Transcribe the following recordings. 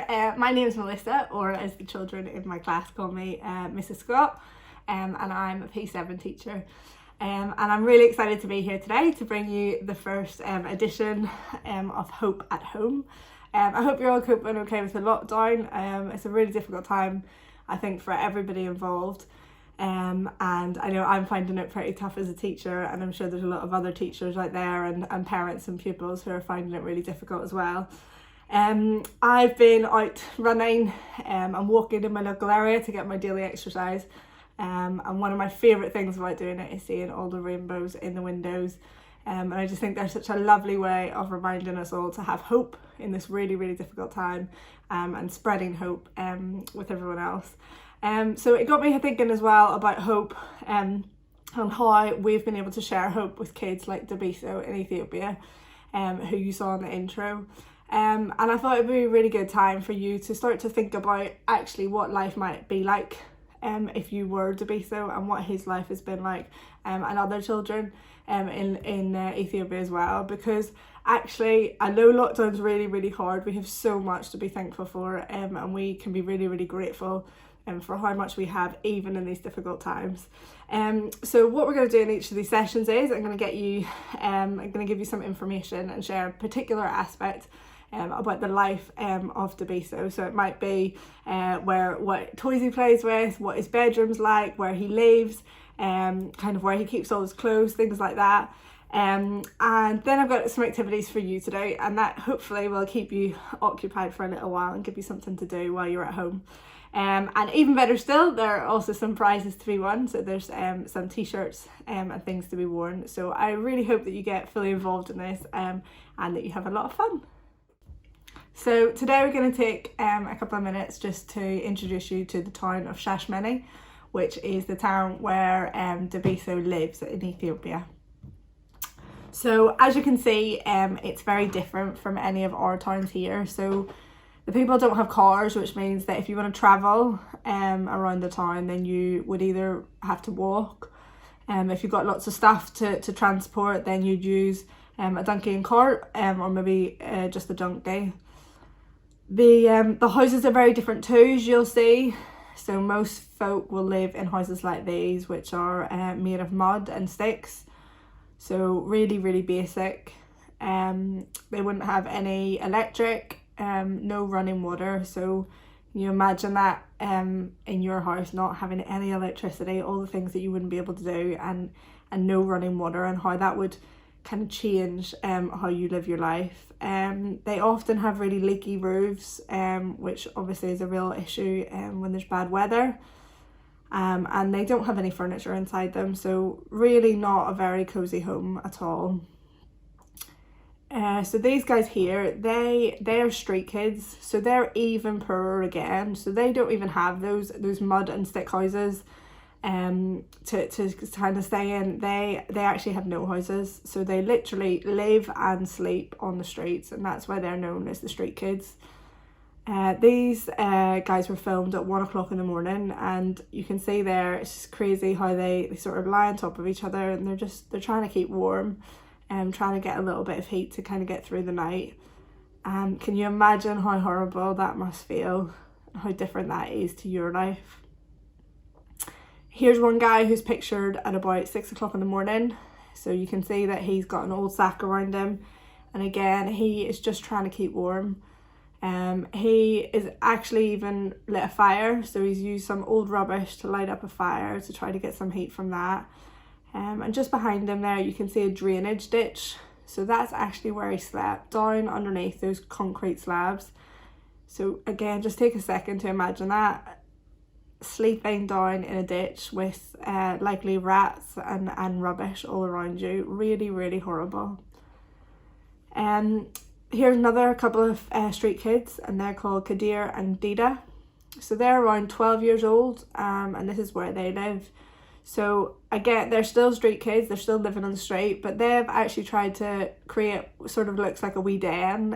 my name is Melissa, or as the children in my class call me, Mrs. Scott, and I'm a P7 teacher. And I'm really excited to be here today to bring you the first edition of Hope at Home. I hope you're all coping okay with the lockdown. It's a really difficult time, I think, for everybody involved. And I know I'm finding it pretty tough as a teacher, and I'm sure there's a lot of other teachers out there and parents and pupils who are finding it really difficult as well. I've been out running and walking in my local area to get my daily exercise, and one of my favourite things about doing it is seeing all the rainbows in the windows, and I just think they're such a lovely way of reminding us all to have hope in this really, really difficult time, and spreading hope with everyone else. So it got me thinking as well about hope and how we've been able to share hope with kids like Debiyso in Ethiopia, who you saw in the intro. And I thought it would be a really good time for you to start to think about actually what life might be like if you were Debiyso, and what his life has been like, and other children in Ethiopia as well, because actually I know lockdown's really, really hard. We have so much to be thankful for, and we can be really, really grateful for how much we have even in these difficult times. So what we're going to do in each of these sessions is I'm going to give you some information and share a particular aspect about the life of Debiyso. So it might be what toys he plays with, what his bedroom's like, where he lives, kind of where he keeps all his clothes, things like that. And then I've got some activities for you today, and that hopefully will keep you occupied for a little while and give you something to do while you're at home. And even better still, there are also some prizes to be won. So there's some t-shirts and things to be worn. So I really hope that you get fully involved in this and that you have a lot of fun. So today we're going to take a couple of minutes just to introduce you to the town of Shashmene, which is the town where Debiyso lives in Ethiopia. So as you can see, it's very different from any of our towns here. So the people don't have cars, which means that if you want to travel around the town, then you would either have to walk. If you've got lots of stuff to transport, then you'd use a donkey and cart, or maybe just a donkey. The houses are very different too, as you'll see. So most folk will live in houses like these, which are made of mud and sticks. So really, really basic. They wouldn't have any electric. No running water. So you imagine that in your house not having any electricity, all the things that you wouldn't be able to do, and no running water, and how that would kind of change how you live your life. They often have really leaky roofs, which obviously is a real issue when there's bad weather, and they don't have any furniture inside them, so really not a very cozy home at all. So these guys here, they are street kids, so they're even poorer again. So they don't even have those mud and stick houses to kind of stay in. They actually have no houses, so they literally live and sleep on the streets, and that's why they're known as the street kids. These guys were filmed at 1 o'clock in the morning, and you can see there, it's just crazy how they sort of lie on top of each other, and they're trying to keep warm. Trying to get a little bit of heat to kind of get through the night. Can you imagine how horrible that must feel, how different that is to your life? Here's one guy who's pictured at about 6 o'clock in the morning. So you can see that he's got an old sack around him, and again he is just trying to keep warm. He is actually even lit a fire, so he's used some old rubbish to light up a fire to try to get some heat from that. And just behind him there you can see a drainage ditch, so that's actually where he slept, down underneath those concrete slabs. So again, just take a second to imagine that, sleeping down in a ditch with likely rats and rubbish all around you. Really, really horrible. Here's another couple of street kids, and they're called Kadir and Dida. So they're around 12 years old, and this is where they live. So again, they're still street kids, they're still living on the street, but they've actually tried to create what sort of looks like a wee den,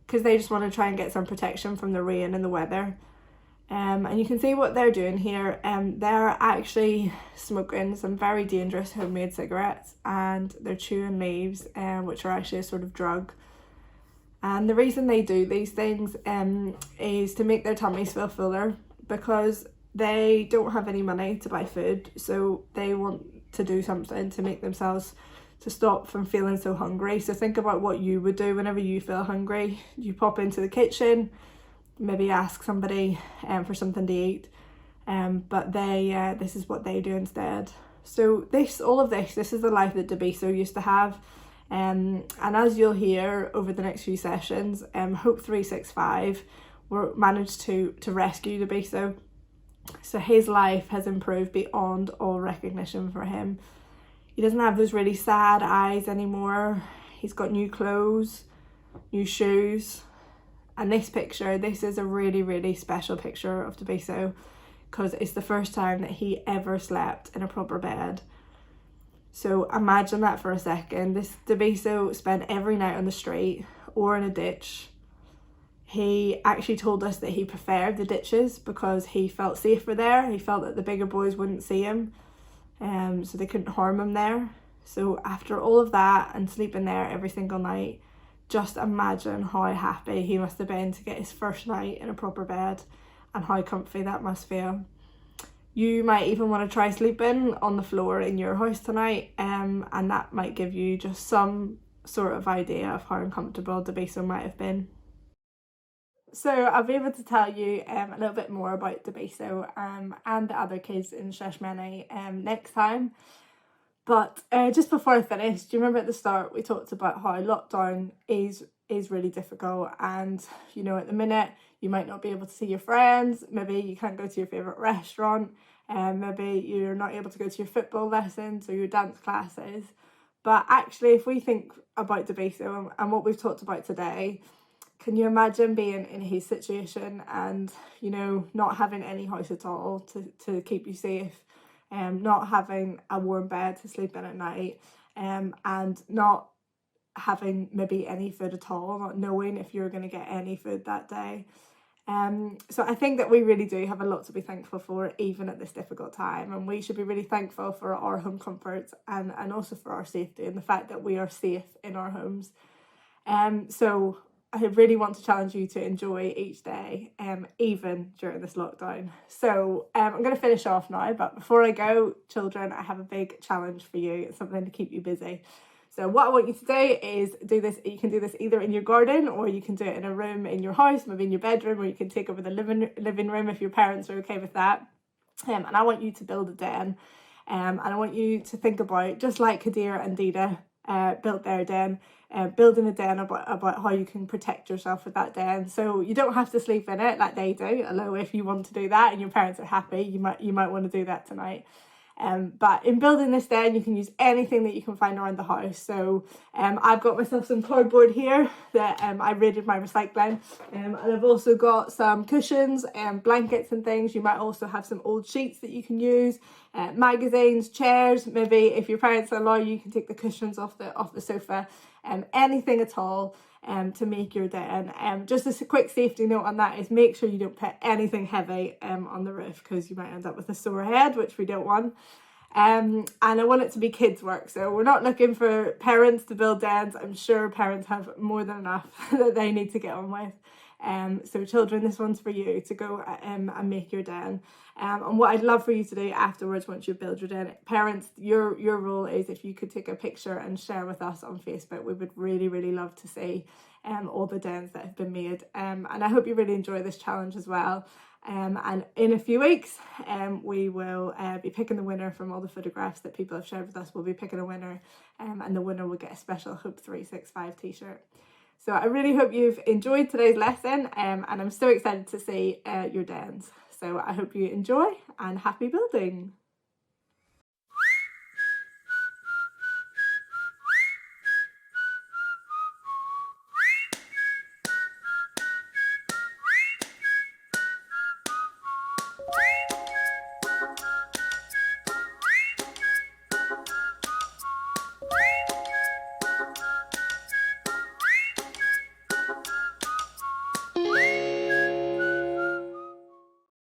because they just want to try and get some protection from the rain and the weather. And you can see what they're doing here. They're actually smoking some very dangerous homemade cigarettes, and they're chewing leaves, which are actually a sort of drug. And the reason they do these things is to make their tummies feel fuller, because they don't have any money to buy food, so they want to do something to make themselves to stop from feeling so hungry. So think about what you would do whenever you feel hungry. You pop into the kitchen, maybe ask somebody for something to eat, but this is what they do instead. So this is the life that Debiyso used to have. And as you'll hear over the next few sessions, Hope 365 managed to rescue Debiyso. So his life has improved beyond all recognition for him. He doesn't have those really sad eyes anymore. He's got new clothes, new shoes. And this is a really, really special picture of Debiyso, because it's the first time that he ever slept in a proper bed. So imagine that for a second. This Debiyso spent every night on the street or in a ditch. He actually told us that he preferred the ditches because he felt safer there. He felt that the bigger boys wouldn't see him, so they couldn't harm him there. So after all of that and sleeping there every single night, just imagine how happy he must have been to get his first night in a proper bed, and how comfy that must feel. You might even want to try sleeping on the floor in your house tonight, and that might give you just some sort of idea of how uncomfortable Debiyso might have been. So I'll be able to tell you a little bit more about Debiyso and the other kids in Sheshmene next time. But just before I finish, do you remember at the start we talked about how lockdown is really difficult, and you know, at the minute you might not be able to see your friends, maybe you can't go to your favourite restaurant, maybe you're not able to go to your football lessons or your dance classes. But actually, if we think about Debiyso and what we've talked about today, can you imagine being in his situation and, you know, not having any house at all to keep you safe, not having a warm bed to sleep in at night, and not having maybe any food at all, not knowing if you're going to get any food that day. So I think that we really do have a lot to be thankful for, even at this difficult time, and we should be really thankful for our home comforts and also for our safety and the fact that we are safe in our homes. So I really want to challenge you to enjoy each day, even during this lockdown. So I'm going to finish off now, but before I go, children, I have a big challenge for you. It's something to keep you busy. So what I want you to do is do this. You can do this either in your garden, or you can do it in a room in your house, maybe in your bedroom, or you can take over the living room if your parents are okay with that. And I want you to build a den. And I want you to think about, just like Kadir and Dida built their den, building a den about how you can protect yourself with that den. So you don't have to sleep in it like they do, although if you want to do that and your parents are happy, you might want to do that tonight. But in building this den, you can use anything that you can find around the house. So I've got myself some cardboard here that I raided my recycling, and I've also got some cushions and blankets and things. You might also have some old sheets that you can use, magazines, chairs. Maybe if your parents allow you can take the cushions off the sofa, anything at all. To make your den. Just a quick safety note on that is make sure you don't put anything heavy on the roof, because you might end up with a sore head, which we don't want. And I want it to be kids work, so we're not looking for parents to build dens. I'm sure parents have more than enough that they need to get on with. So children, this one's for you to go and make your den. And what I'd love for you to do afterwards, once you build your den, parents, your role is, if you could take a picture and share with us on Facebook, we would really, really love to see all the dens that have been made. And I hope you really enjoy this challenge as well. And in a few weeks, we will be picking the winner from all the photographs that people have shared with us. We'll be picking a winner, and the winner will get a special Hope 365 t-shirt. So I really hope you've enjoyed today's lesson, and I'm so excited to see your dens. So I hope you enjoy, and happy building.